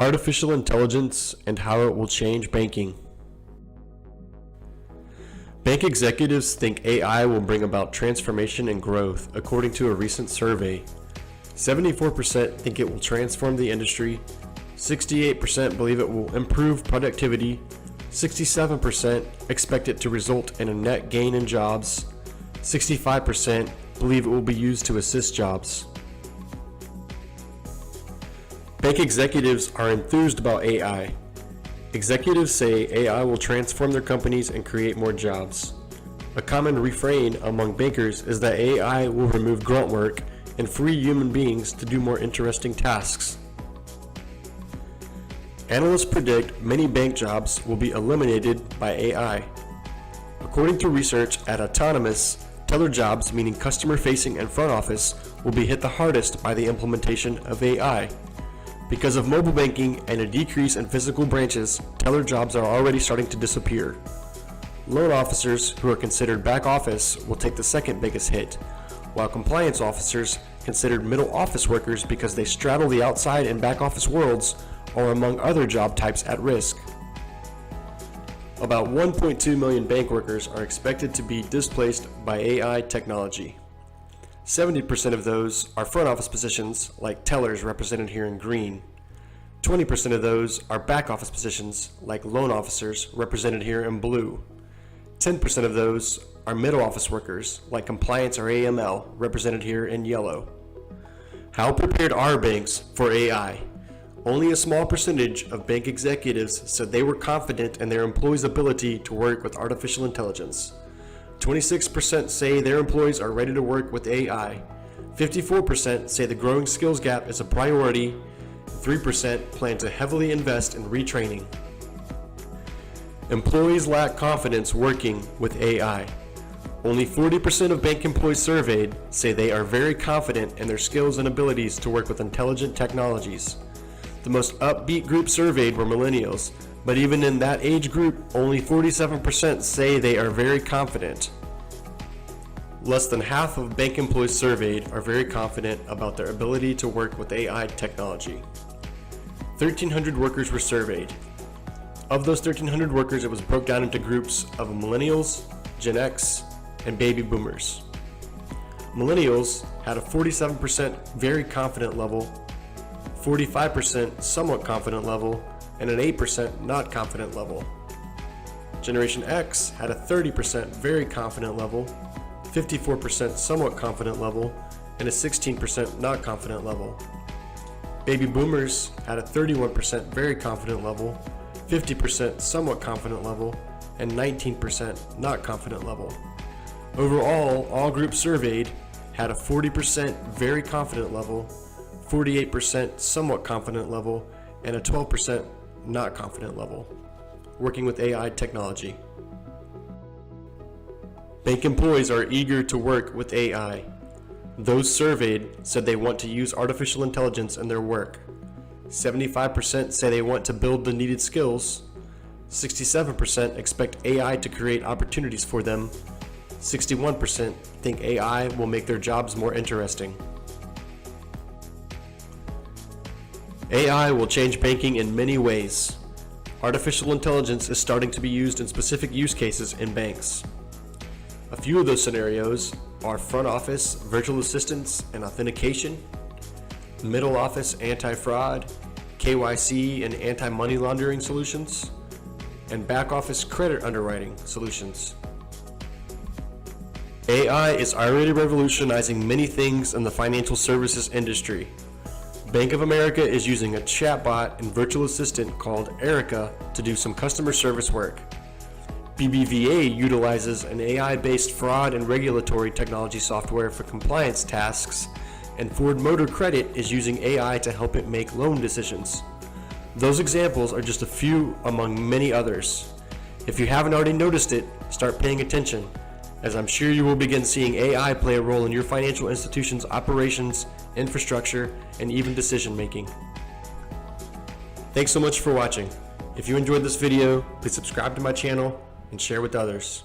Artificial intelligence and how it will change banking. Bank executives think AI will bring about transformation and growth, according to a recent survey. 74% think it will transform the industry, 68% believe it will improve productivity, 67% expect it to result in a net gain in jobs, 65% believe it will be used to assist jobs. Bank executives are enthused about AI. Executives say AI will transform their companies and create more jobs. A common refrain among bankers is that AI will remove grunt work and free human beings to do more interesting tasks. Analysts predict many bank jobs will be eliminated by AI. According to research at Autonomous, teller jobs, meaning customer-facing and front office, will be hit the hardest by the implementation of AI. Because of mobile banking and a decrease in physical branches, teller jobs are already starting to disappear. Loan officers, who are considered back office, will take the second biggest hit, while compliance officers, considered middle office workers because they straddle the outside and back office worlds, are among other job types at risk. About 1.2 million bank workers are expected to be displaced by AI technology. 70% of those are front office positions, like tellers represented here in green. 20% of those are back office positions, like loan officers represented here in blue. 10% of those are middle office workers, like compliance or AML represented here in yellow. How prepared are banks for AI? Only a small percentage of bank executives said they were confident in their employees' ability to work with artificial intelligence. 26% say their employees are ready to work with AI. 54% say the growing skills gap is a priority. 3% plan to heavily invest in retraining. Employees lack confidence working with AI. Only 40% of bank employees surveyed say they are very confident in their skills and abilities to work with intelligent technologies. The most upbeat group surveyed were millennials, but even in that age group, only 47% say they are very confident. Less than half of bank employees surveyed are very confident about their ability to work with AI technology. 1,300 workers were surveyed. Of those 1,300 workers, it was broke down into groups of millennials, Gen X, and baby boomers. Millennials had a 47% very confident level, 45% somewhat confident level, and an 8% not confident level. Generation X had a 30% very confident level, 54% somewhat confident level, and a 16% not confident level. Baby boomers had a 31% very confident level, 50% somewhat confident level, and 19% not confident level. Overall, all groups surveyed had a 40% very confident level, 48% somewhat confident level, and a 12% not confident level, working with AI technology. Bank employees are eager to work with AI. Those surveyed said they want to use artificial intelligence in their work. 75% say they want to build the needed skills. 67% expect AI to create opportunities for them. 61% think AI will make their jobs more interesting. AI will change banking in many ways. Artificial intelligence is starting to be used in specific use cases in banks. A few of those scenarios are front office virtual assistants and authentication, middle office anti-fraud, KYC and anti-money laundering solutions, and back office credit underwriting solutions. AI is already revolutionizing many things in the financial services industry. Bank of America is using a chatbot and virtual assistant called Erica to do some customer service work. BBVA utilizes an AI-based fraud and regulatory technology software for compliance tasks, and Ford Motor Credit is using AI to help it make loan decisions. Those examples are just a few among many others. If you haven't already noticed it, start paying attention, as I'm sure you will begin seeing AI play a role in your financial institution's operations, infrastructure, and even decision making. Thanks so much for watching. If you enjoyed this video, please subscribe to my channel and share with others.